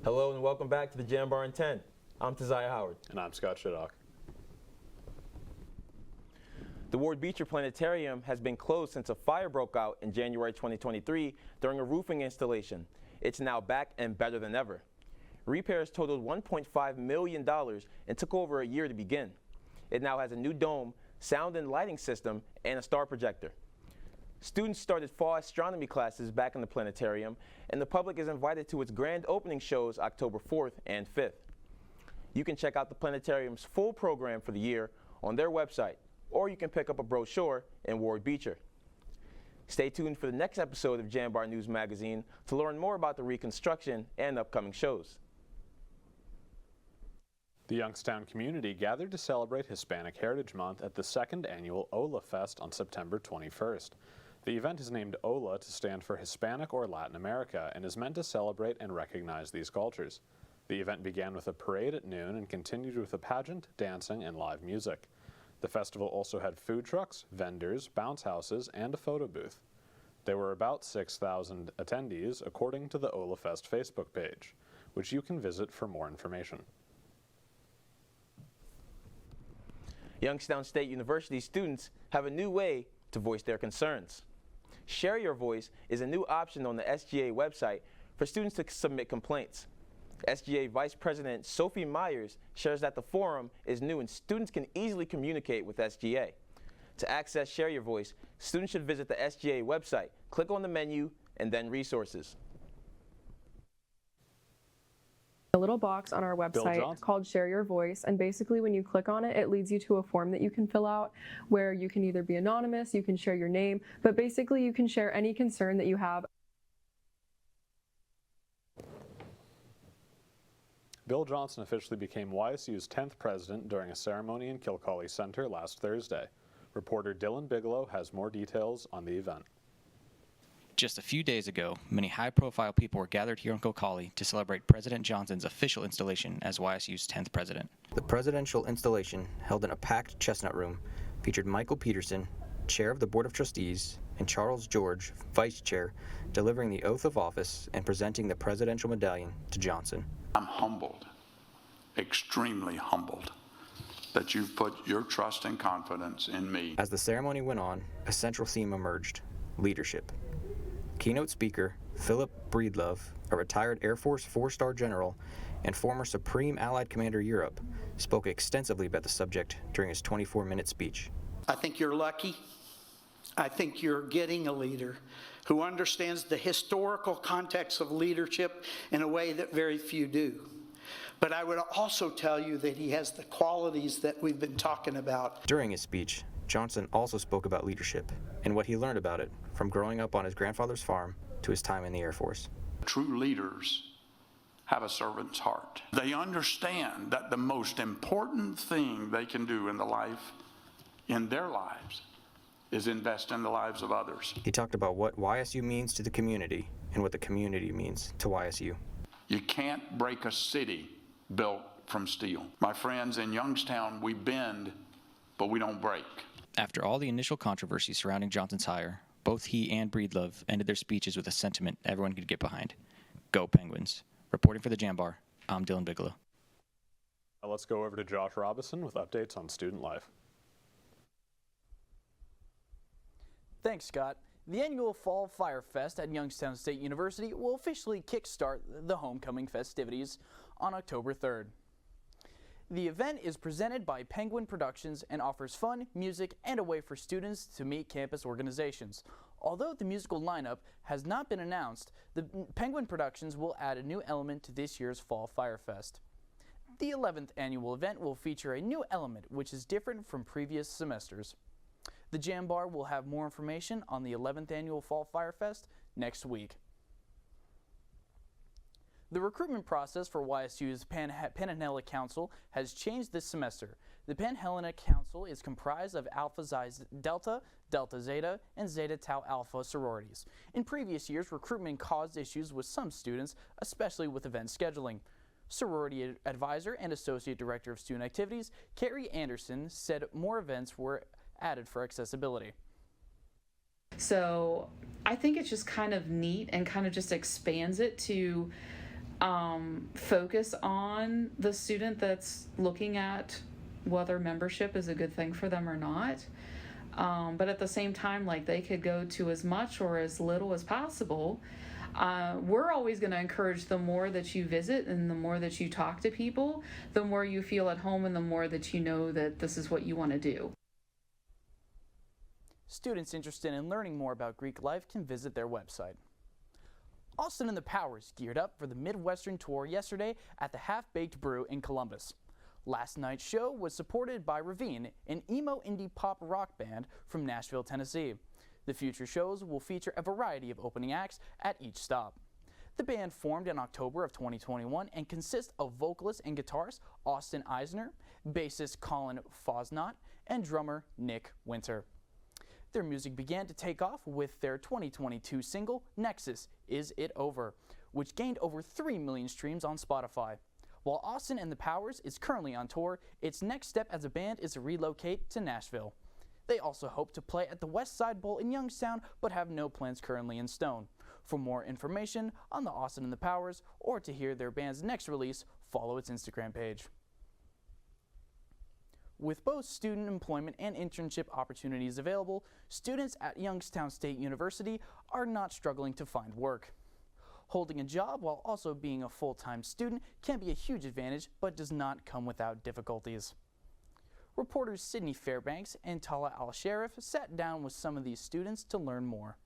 Hello and welcome back to the Jambar in 10. I'm Tazaya Howard. And I'm Scott Shiddock. The Ward Beecher Planetarium has been closed since a fire broke out in January 2023 during a roofing installation. It's now back and better than ever. Repairs totaled $1.5 million and took over a year to begin. It now has a new dome, sound and lighting system, and a star projector. Students started fall astronomy classes back in the planetarium, and the public is invited to its grand opening shows October 4th and 5th. You can check out the planetarium's full program for the year on their website, or you can pick up a brochure in Ward Beecher. Stay tuned for the next episode of Jambar News Magazine to learn more about the reconstruction and upcoming shows. The Youngstown community gathered to celebrate Hispanic Heritage Month at the second annual OLA Fest on September 21st. The event is named OLA to stand for Hispanic or Latin America and is meant to celebrate and recognize these cultures. The event began with a parade at noon and continued with a pageant, dancing, and live music. The festival also had food trucks, vendors, bounce houses, and a photo booth. There were about 6,000 attendees according to the OLA Fest Facebook page, which you can visit for more information. Youngstown State University students have a new way to voice their concerns. Share Your Voice is a new option on the SGA website for students to submit complaints. SGA Vice President Sophie Myers shares that the forum is new and students can easily communicate with SGA. To access Share Your Voice, students should visit the SGA website, click on the menu, and then Resources. A little box on our website called Share Your Voice, and basically when you click on it, it leads you to a form that you can fill out where you can either be anonymous, you can share your name, but basically you can share any concern that you have. Bill Johnson officially became YSU's 10th president during a ceremony in Kilcawley Center last Thursday. Reporter Dylan Bigelow has more details on the event. Just a few days ago, many high-profile people were gathered here in Kilcawley to celebrate President Johnson's official installation as YSU's 10th president. The presidential installation, held in a packed Chestnut Room, featured Michael Peterson, Chair of the Board of Trustees, and Charles George, Vice Chair, delivering the oath of office and presenting the presidential medallion to Johnson. I'm humbled, extremely humbled, that you've put your trust and confidence in me. As the ceremony went on, a central theme emerged: leadership. Keynote speaker Philip Breedlove, a retired Air Force 4-star general and former Supreme Allied Commander Europe, spoke extensively about the subject during his 24-minute speech. I think you're lucky. I think you're getting a leader who understands the historical context of leadership in a way that very few do. But I would also tell you that he has the qualities that we've been talking about. During his speech, Johnson also spoke about leadership and what he learned about it from growing up on his grandfather's farm to his time in the Air Force. True leaders have a servant's heart. They understand that the most important thing they can do in their lives, is invest in the lives of others. He talked about what YSU means to the community and what the community means to YSU. You can't break a city built from steel. My friends, in Youngstown, we bend, but we don't break. After all the initial controversy surrounding Johnson's hire, both he and Breedlove ended their speeches with a sentiment everyone could get behind. Go Penguins. Reporting for the Jambar, I'm Dylan Bigelow. Now let's go over to Josh Robison with updates on student life. Thanks, Scott. The annual Fall Fire Fest at Youngstown State University will officially kickstart the homecoming festivities on October 3rd. The event is presented by Penguin Productions and offers fun, music, and a way for students to meet campus organizations. Although the musical lineup has not been announced, the Penguin Productions will add a new element to this year's Fall Fire Fest. The 11th annual event will feature a new element which is different from previous semesters. The Jambar will have more information on the 11th annual Fall Fire Fest next week. The recruitment process for YSU's Panhellenic Council has changed this semester. The Panhellenic Council is comprised of Alpha Xi Delta, Delta Zeta, and Zeta Tau Alpha sororities. In previous years, recruitment caused issues with some students, especially with event scheduling. Sorority Advisor and Associate Director of Student Activities, Carrie Anderson, said more events were added for accessibility. So I think it's just kind of neat and kind of just expands it to focus on the student that's looking at whether membership is a good thing for them or not. But at the same time, like, they could go to as much or as little as possible. We're always going to encourage the more that you visit and the more that you talk to people, the more you feel at home and the more that you know that this is what you want to do. Students interested in learning more about Greek life can visit their website. Austin and the Powers geared up for the Midwestern tour yesterday at the Half-Baked Brew in Columbus. Last night's show was supported by Ravine, an emo indie pop rock band from Nashville, Tennessee. The future shows will feature a variety of opening acts at each stop. The band formed in October of 2021 and consists of vocalist and guitarist Austin Eisner, bassist Colin Fosnot, and drummer Nick Winter. Their music began to take off with their 2022 single, Nexus, Is It Over?, which gained over 3 million streams on Spotify. While Austin and the Powers is currently on tour, its next step as a band is to relocate to Nashville. They also hope to play at the West Side Bowl in Youngstown, but have no plans currently in stone. For more information on the Austin and the Powers, or to hear their band's next release, follow its Instagram page. With both student employment and internship opportunities available, students at Youngstown State University are not struggling to find work. Holding a job while also being a full-time student can be a huge advantage, but does not come without difficulties. Reporters Sydney Fairbanks and Tala Al-Sharif sat down with some of these students to learn more.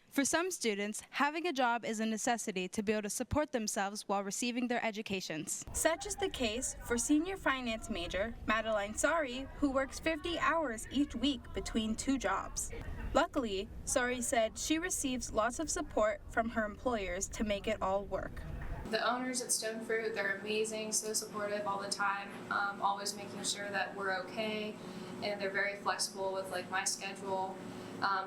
For some students, having a job is a necessity to be able to support themselves while receiving their educations. Such is the case for senior finance major Madeline Sari, who works 50 hours each week between 2 jobs. Luckily, Sari said she receives lots of support from her employers to make it all work. The owners at Stone Fruit, they're amazing, so supportive all the time, always making sure that we're okay, and they're very flexible with like my schedule.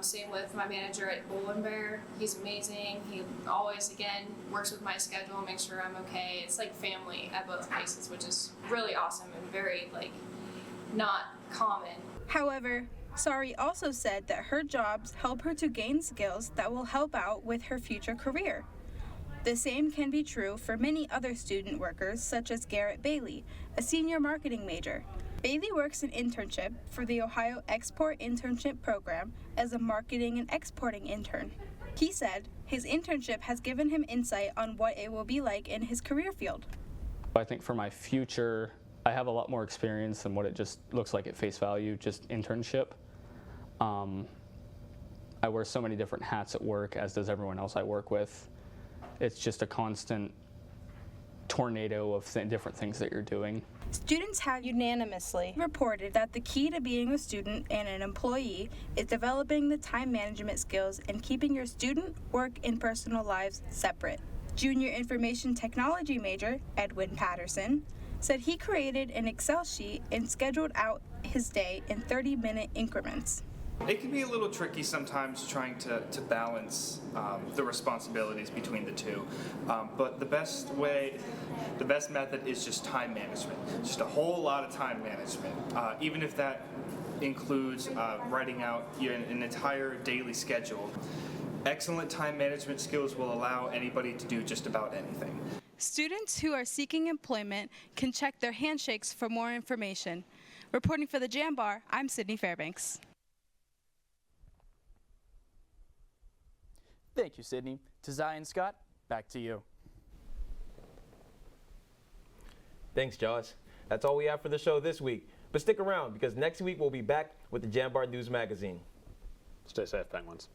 Same with my manager at Bull & Bear. He's amazing. He always, again, works with my schedule, makes sure I'm okay. It's like family at both places, which is really awesome and very, like, not common. However, Sari also said that her jobs help her to gain skills that will help out with her future career. The same can be true for many other student workers, such as Garrett Bailey, a senior marketing major. Bailey works an internship for the Ohio Export Internship Program as a marketing and exporting intern. He said his internship has given him insight on what it will be like in his career field. I think for my future, I have a lot more experience than what it just looks like at face value, just internship. I wear so many different hats at work, as does everyone else I work with. It's just a constant tornado of different things that you're doing. Students have unanimously reported that the key to being a student and an employee is developing the time management skills and keeping your student, work, and personal lives separate. Junior information technology major Edwin Patterson said he created an Excel sheet and scheduled out his day in 30-minute increments. It can be a little tricky sometimes trying to balance the responsibilities between the two, but the best method is just time management, just a whole lot of time management, even if that includes writing out an entire daily schedule. Excellent time management skills will allow anybody to do just about anything. Students who are seeking employment can check their handshakes for more information. Reporting for the Jambar, I'm Sydney Fairbanks. Thank you, Sydney. To Zion Scott, back to you. Thanks, Josh. That's all we have for the show this week. But stick around, because next week we'll be back with the Jambar News Magazine. Stay safe, Penguins.